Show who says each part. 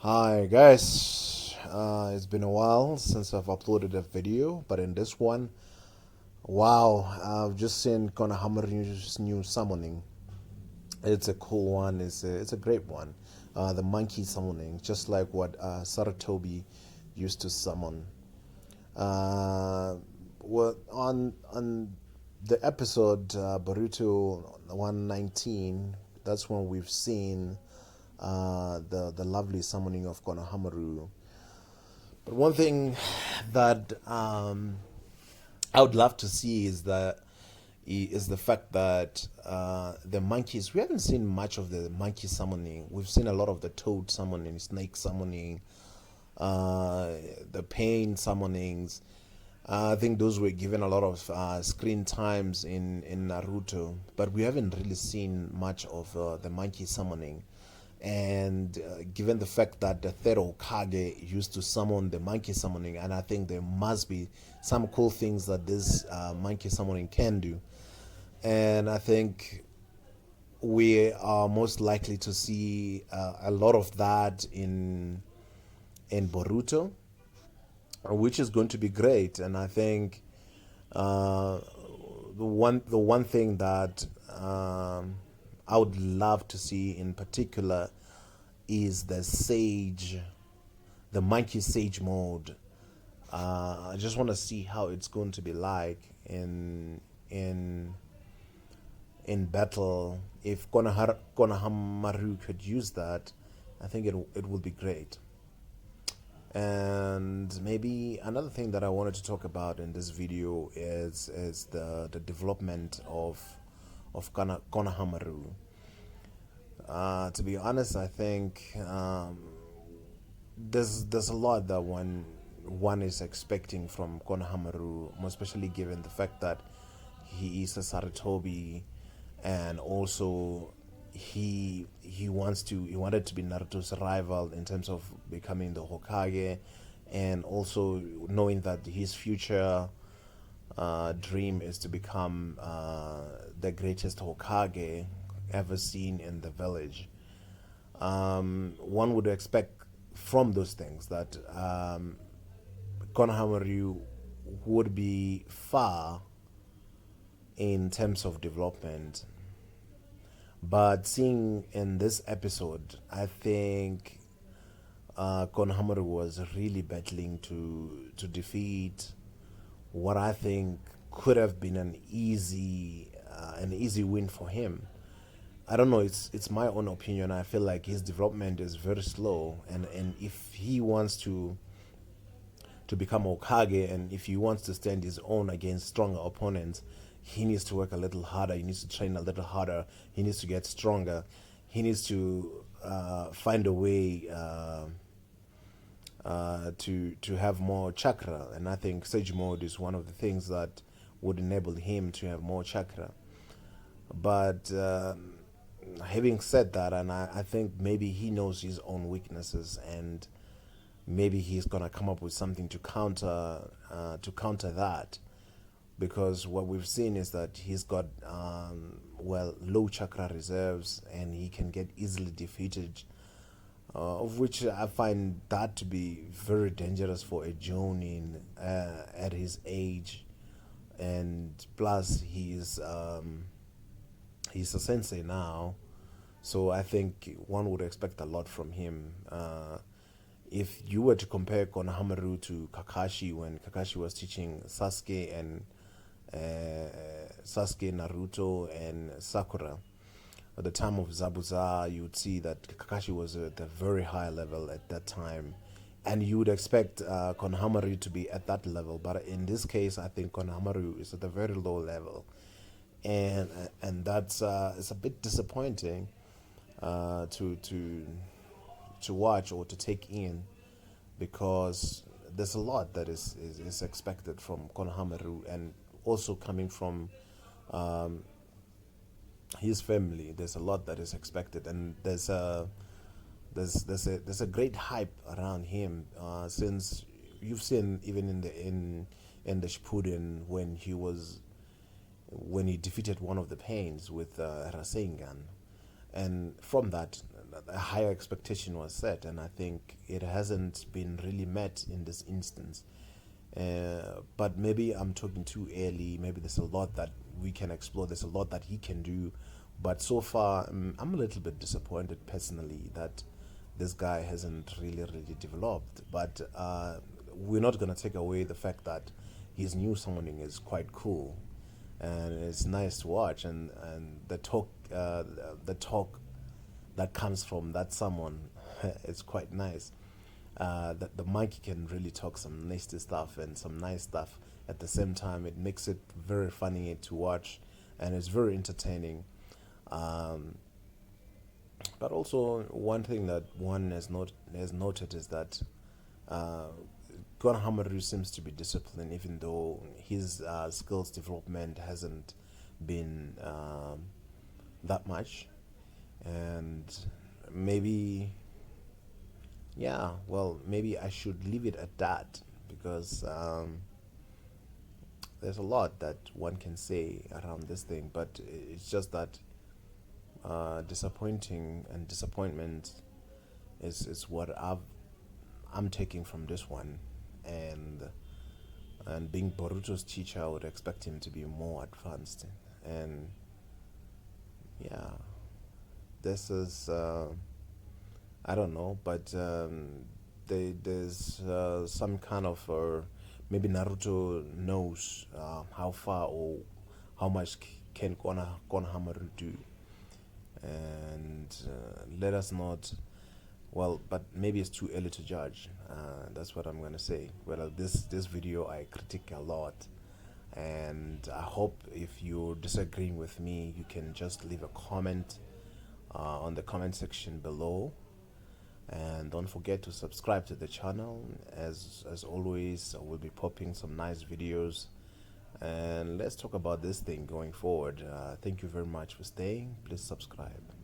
Speaker 1: Hi guys, it's been a while since I've uploaded a video, but in this one, wow, I've just seen Konohamaru's new summoning. It's a cool one. It's a great one. The monkey summoning, just like what Saratobi used to summon. Uh, well, on the episode Boruto 119, that's when we've seen the lovely summoning of Konohamaru. But one thing that I would love to see is the fact that the monkeys, we haven't seen much of the monkey summoning. We've seen a lot of the toad summoning, snake summoning, uh, the pain summonings. I think those were given a lot of screen times in Naruto, but we haven't really seen much of the monkey summoning. And given the fact that the third Hokage used to summon the monkey summoning, and I think there must be some cool things that this monkey summoning can do. And I think we are most likely to see a lot of that in Boruto, which is going to be great. And I think uh, the one thing that I would love to see in particular is the monkey sage mode. I just want to see how it's going to be like in in battle. If Konohamaru could use that, I think it would be great. And maybe another thing that I wanted to talk about in this video is the development of Konohamaru. To be honest, I think there's a lot that one is expecting from Konohamaru, more especially given the fact that he is a Saratobi, and also he wanted to be Naruto's rival in terms of becoming the Hokage, and also knowing that his future dream is to become the greatest Hokage ever seen in the village. One would expect from those things that Konohamaru would be far in terms of development. But seeing in this episode, I think Konohamaru was really battling to defeat what I think could have been an easy win for him. I don't know. It's my own opinion. I feel like his development is very slow, and if he wants to become Okage, and if he wants to stand his own against stronger opponents, he needs to work a little harder. He needs to train a little harder. He needs to get stronger. He needs to find a way to have more chakra, and I think Sage Mode is one of the things that would enable him to have more chakra. But having said that, and I think maybe he knows his own weaknesses, and maybe he's gonna come up with something to counter that, because what we've seen is that he's got low chakra reserves, and he can get easily defeated, of which I find that to be very dangerous for a Jonin at his age, and plus he's a sensei now, so I think one would expect a lot from him. If you were to compare Konohamaru to Kakashi when Kakashi was teaching Sasuke, Naruto, and Sakura, at the time of Zabuza, you would see that Kakashi was at a very high level at that time, and you would expect Konohamaru to be at that level. But in this case, I think Konohamaru is at a very low level, and that's it's a bit disappointing to watch or to take in, because there's a lot that is expected from Konohamaru, and also coming from his family. There's a lot that is expected, and there's a great hype around him, since you've seen even in the Shippuden when he defeated one of the Pains with Rasengan, and from that a higher expectation was set, and I think it hasn't been really met in this instance. But maybe I'm talking too early. Maybe there's a lot that we can explore. There's a lot that he can do, but so far, I'm a little bit disappointed personally that this guy hasn't really developed. But we're not gonna take away the fact that his new summoning is quite cool, and it's nice to watch. And the talk that comes from that summon is quite nice. The monkey can really talk some nasty stuff and some nice stuff at the same time. It makes it very funny to watch, and it's very entertaining. Um, but also, one thing that one has noted is that uh, Konohamaru seems to be disciplined, even though his skills development hasn't been that much. And maybe, yeah, well, maybe I should leave it at that, because there's a lot that one can say around this thing, but it's just that disappointing and disappointment is what I'm taking from this one. And being Boruto's teacher, I would expect him to be more advanced. And yeah, this is I don't know, but there's some kind of maybe Naruto knows how far or how much can Konohamaru do, and let us not. Well, but maybe it's too early to judge. That's what I'm gonna say. Well, this video I critique a lot, and I hope if you're disagreeing with me, you can just leave a comment on the comment section below, and don't forget to subscribe to the channel. As always, I will be popping some nice videos, and let's talk about this thing going forward. Thank you very much for staying. Please subscribe.